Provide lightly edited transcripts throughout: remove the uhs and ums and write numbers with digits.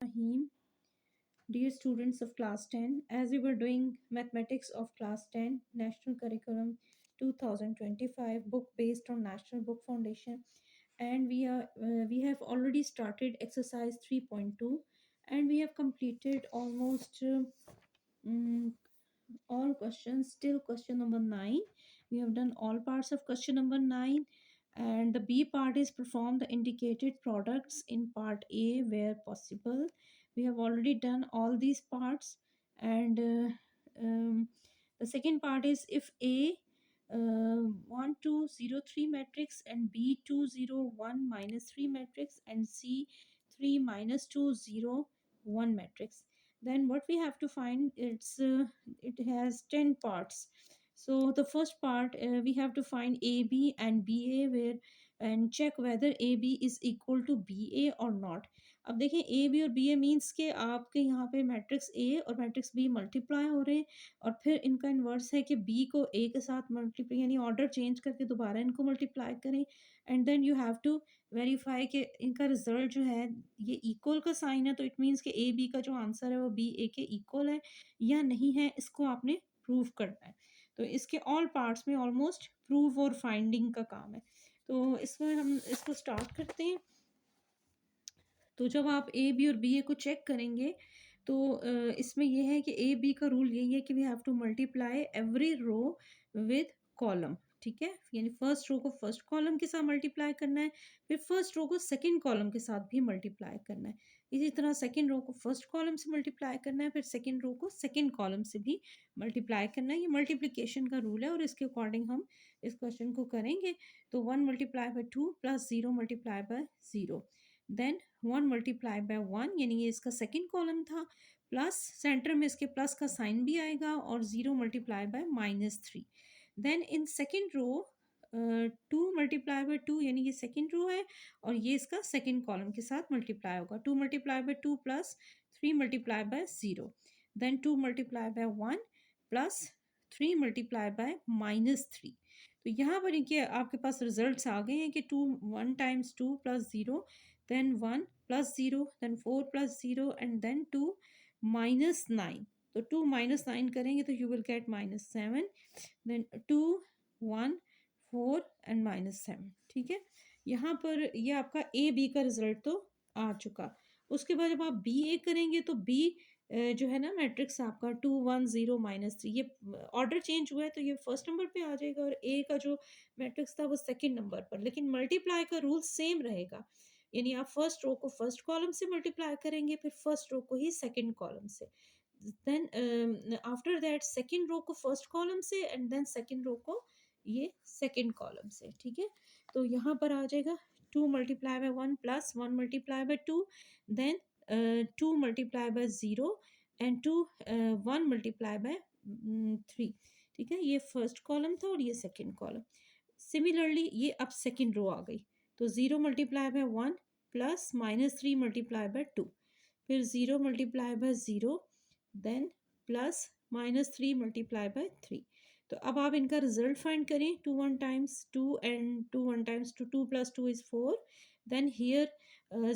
Rahim, dear students of class 10, as we were doing mathematics of class 10, National Curriculum 2025, book based on National Book Foundation, and we have already started exercise 3.2, and we have completed almost mm, all questions till question number 9. We have done all parts of question number 9, and the B part is perform the indicated products in part A where possible. We have already done all these parts, and the second part is if A 1203 matrix and B 201 minus 3 matrix and C 3 minus 201 matrix, then what we have to find, it has 10 parts. So the first part, we have to find AB and BA where, and check whether AB is equal to BA or not. अब देखें A B और B ए means के आपके यहाँ पे matrix A और matrix B multiply हो रहे हैं, और फिर इनका इन्वर्स है कि बी को ए के साथ मल्टीप्लाई, यानी ऑर्डर चेंज करके दोबारा इनको मल्टीप्लाई करें, and then you have to verify कि इनका रिजल्ट जो है ये इक्वल का साइन है, तो इट मीन्स कि ए बी का जो आंसर है वो बी ए के इक्वल है या नहीं है, इसको आपने प्रूव करना है। तो इसके ऑल पार्ट्स में ऑलमोस्ट प्रूव और फाइंडिंग का काम है। तो इसमें हम इसको स्टार्ट करते हैं। तो जब आप ए बी और बी ए को चेक करेंगे तो इसमें यह है कि ए बी का रूल यही है कि we have to multiply every row with column, ठीक है, यानी फर्स्ट रो को फर्स्ट कॉलम के साथ मल्टीप्लाई करना है, फिर फर्स्ट रो को सेकंड कॉलम के साथ भी मल्टीप्लाई करना है, इसी तरह सेकंड रो को फर्स्ट कॉलम से मल्टीप्लाई करना है, फिर सेकंड रो को सेकंड कॉलम से भी मल्टीप्लाई करना है। ये मल्टीप्लिकेशन का रूल है और इसके अकॉर्डिंग हम इस क्वेश्चन को करेंगे। तो 1 multiply by 2 plus 0 multiply by 0, then 1 multiply by 1, यानी ये इसका सेकंड कॉलम था, प्लस सेंटर में इसके प्लस का साइन भी आएगा, और 0 multiply by -3। Then in second row 2 multiply by 2, यानी ये सेकंड रो है और ये इसका सेकंड कॉलम के साथ मल्टीप्लाई होगा। 2 multiply by 2 plus 3 multiply by 0, then 2 multiply by 1 plus 3 multiply by -3। तो यहाँ पर इनके आपके पास रिजल्ट्स आ गए हैं कि 2 1 times 2 plus 0, then 1 plus 0, then 4 plus 0, and then 2 minus 9। तो 2 minus 9 करेंगे तो you will get -7, then 2 1 4 and -7, ठीक है। यहाँ पर ये आपका ए बी का रिजल्ट तो आ चुका। उसके बाद जब आप बी ए करेंगे तो बी जो है ना मैट्रिक्स आपका 2 1 0 -3, ये ऑर्डर चेंज हुआ है तो ये फर्स्ट नंबर पे आ जाएगा, और ए का जो मैट्रिक्स था वो सेकंड नंबर पर, लेकिन मल्टीप्लाई का रूल सेम रहेगा, यानी आप फर्स्ट रो को फर्स्ट कॉलम से मल्टीप्लाई करेंगे, फिर फर्स्ट रो को ही सेकंड कॉलम से, then after that second row को फर्स्ट कॉलम से, एंड देन सेकंड रो को ये सेकंड कॉलम से, ठीक है। तो यहाँ पर आ जाएगा 2 multiply by 1 plus 1 multiply by 2, then 2 multiply by 0 and 1 multiply by 3, ठीक है। ये फर्स्ट कॉलम था और ये सेकंड कॉलम। सिमिलरली ये अब सेकंड रो आ गई, तो 0 multiply by 1 plus -3 multiply by 2, फिर 0 multiply by 0, then plus -3 multiply by 3। तो अब आप इनका रिजल्ट फाइंड करें। 2 1 times 2 and 2 1 times 2, 2 plus 2 is 4, then here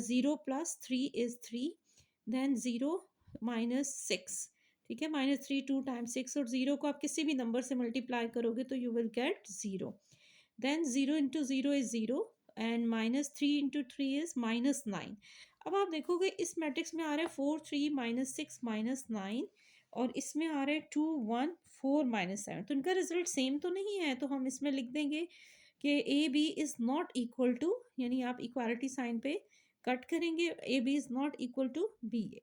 0 plus 3 is 3, then 0 -6, ठीक है, -3 2 टाइम्स 6, और 0 को आप किसी भी नंबर से मल्टीप्लाई करोगे तो you will get 0, then 0 into 0 is 0, and -3 into 3 is -9। अब आप देखोगे इस मैट्रिक्स में आ रहा है 4 3 -6 -9, और इसमें आ रहा है 2 1 4 -7, तो इनका रिजल्ट सेम तो नहीं है, तो हम इसमें लिख देंगे कि A B is not equal to, यानी आप इक्वालिटी साइन पे कट करेंगे, A B is not equal to B A.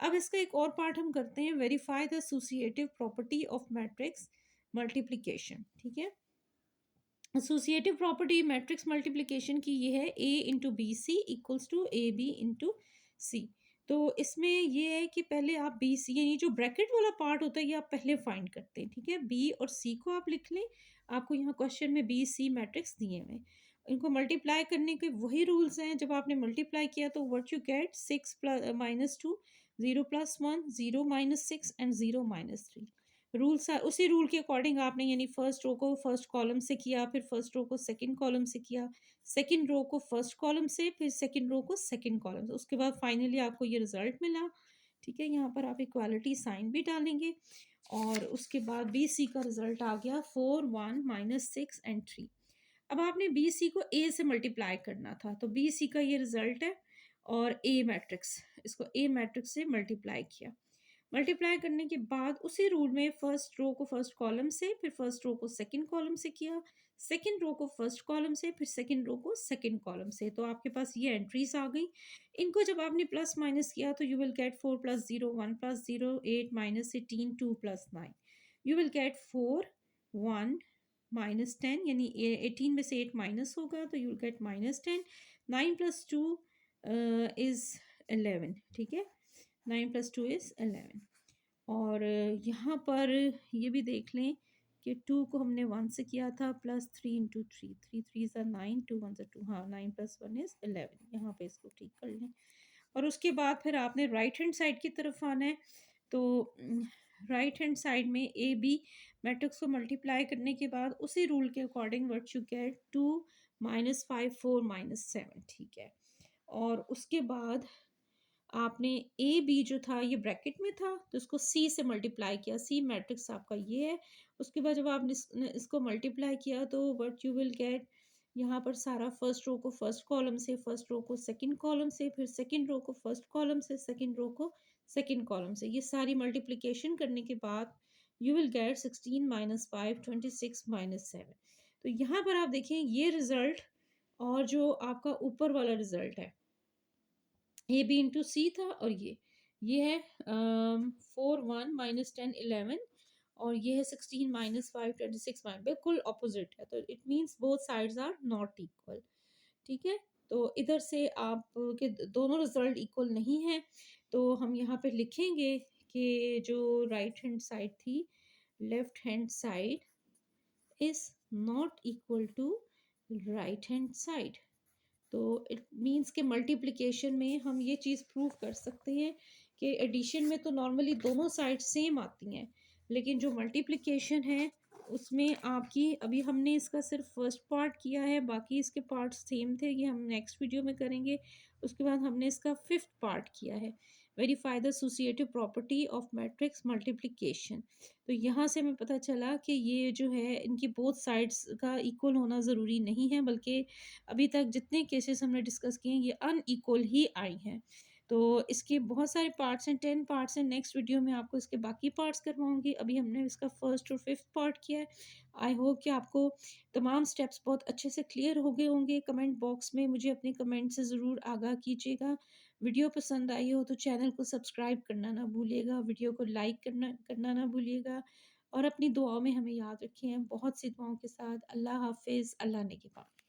अब इसका एक और पार्ट हम करते हैं, verify the associative property of matrix multiplication, ठीक है। एसोसिएटिव प्रॉपर्टी मैट्रिक्स मल्टीप्लिकेशन की ये है A into B C equals to A B into C. तो इसमें ये है कि पहले आप बी सी, यानी जो ब्रैकेट वाला पार्ट होता है ये आप पहले फाइंड करते हैं, ठीक है। बी और सी को आप लिख लें, आपको यहाँ क्वेश्चन में बी सी मैट्रिक्स दिए हुए हैं, इनको मल्टीप्लाई करने के वही रूल्स हैं। जब आपने मल्टीप्लाई किया तो what you get 6 plus -2, 0 + 1, 0 - 6 and 0 - 3। उसी रूल के अकॉर्डिंग आपने यानी फर्स्ट रो को फर्स्ट कॉलम से किया, फिर फर्स्ट रो को सेकंड कॉलम से किया, सेकंड रो को फर्स्ट कॉलम से, फिर सेकंड रो को सेकंड कॉलम से, उसके बाद फाइनली आपको ये रिजल्ट मिला। ठीक है, यहाँ पर आप इक्वालिटी साइन भी डालेंगे और उसके बाद बी सी का रिजल्ट आ गया 4 1 -6 and 3। अब आपने बी सी को ए से मल्टीप्लाई करना था, तो बी सी का ये रिजल्ट है और ए मैट्रिक्स, इसको ए मैट्रिक्स से मल्टीप्लाई किया। मल्टीप्लाई करने के बाद उसी रूल में फर्स्ट रो को फर्स्ट कॉलम से, फिर फर्स्ट रो को सेकंड कॉलम से किया, सेकंड रो को फर्स्ट कॉलम से, फिर सेकंड रो को सेकंड कॉलम से, तो आपके पास ये एंट्रीज आ गई। इनको जब आपने प्लस माइनस किया तो you will gate 4 + 0 1 + 0 8 -18 2 + 9, you will gate 4 1 -10, यानी 18 में से 8 माइनस होगा तो यू विल गेट -10। 9 + 2 इज 11। ठीक है, 9 + 2 इज 11। और यहाँ पर ये भी देख लें कि 2 को हमने 1 से किया था, प्लस 3 × 3, 3 3 ज़ा 9, 2 1 ज़ा 2, हाँ 9 + 1 इज़ 11। यहाँ पे इसको ठीक कर लें और उसके बाद फिर आपने राइट हैंड साइड की तरफ आना है। तो राइट हैंड साइड में ए बी मैट्रिक्स को मल्टीप्लाई करने के बाद उसी रूल के अकॉर्डिंग व्हाट यू गेट 2 -5 4 -7। ठीक है, और उसके बाद आपने ए बी जो था ये ब्रैकेट में था तो इसको सी से मल्टीप्लाई किया, सी मैट्रिक्स आपका ये है। उसके बाद जब आपने इसको मल्टीप्लाई किया तो व्हाट यू विल गेट, यहाँ पर सारा फर्स्ट रो को फर्स्ट कॉलम से, फर्स्ट रो को सेकंड कॉलम से, फिर सेकंड रो को फर्स्ट कॉलम से, सेकंड रो को सेकंड कॉलम से, ये सारी मल्टीप्लिकेशन करने के बाद यू विल गेट 16 -5 26 -7। तो यहाँ पर आप देखें ये रिजल्ट और जो आपका ऊपर वाला रिजल्ट है ए बी इंटू सी था, और ये है 4 1 -10 11, और ये है 16 -5 26 बिल्कुल ऑपोजिट है, तो it means both sides are not equal. ठीक है, तो इधर से आप के दोनों रिजल्ट इक्वल नहीं है, तो हम यहाँ पे लिखेंगे कि जो राइट हैंड साइड थी, left hand side is not equal to right hand side. तो इट मीन्स के मल्टीप्लिकेशन में हम ये चीज़ प्रूव कर सकते हैं कि एडिशन में तो नॉर्मली दोनों साइड सेम आती हैं, लेकिन जो मल्टीप्लिकेशन है उसमें आपकी, अभी हमने इसका सिर्फ फर्स्ट पार्ट किया है, बाकी इसके पार्ट सेम थे, ये हम नेक्स्ट वीडियो में करेंगे। उसके बाद हमने इसका फिफ्थ पार्ट किया है, verify the associative property of matrix multiplication. तो यहाँ से हमें पता चला कि ये जो है इनकी बोथ साइड्स का इक्वल होना ज़रूरी नहीं है, बल्कि अभी तक जितने केसेस हमने डिस्कस किए हैं ये अनइक्वल ही आई हैं। तो इसके बहुत सारे पार्ट्स हैं, 10 पार्ट्स हैं, नेक्स्ट वीडियो में आपको इसके बाकी पार्ट्स करवाऊंगी। अभी हमने इसका फर्स्ट और फिफ्थ पार्ट किया है। आई होप कि आपको तमाम स्टेप्स बहुत अच्छे से क्लियर हो गए होंगे। कमेंट बॉक्स में मुझे अपने कमेंट से ज़रूर आगाह कीजिएगा। वीडियो पसंद आई हो तो चैनल को सब्सक्राइब करना ना भूलिएगा, वीडियो को लाइक करना करना ना भूलिएगा, और अपनी दुआओं में हमें याद रखें। बहुत सी दुआओं के साथ, अल्लाह हाफिज़, अल्लाह ने के पास।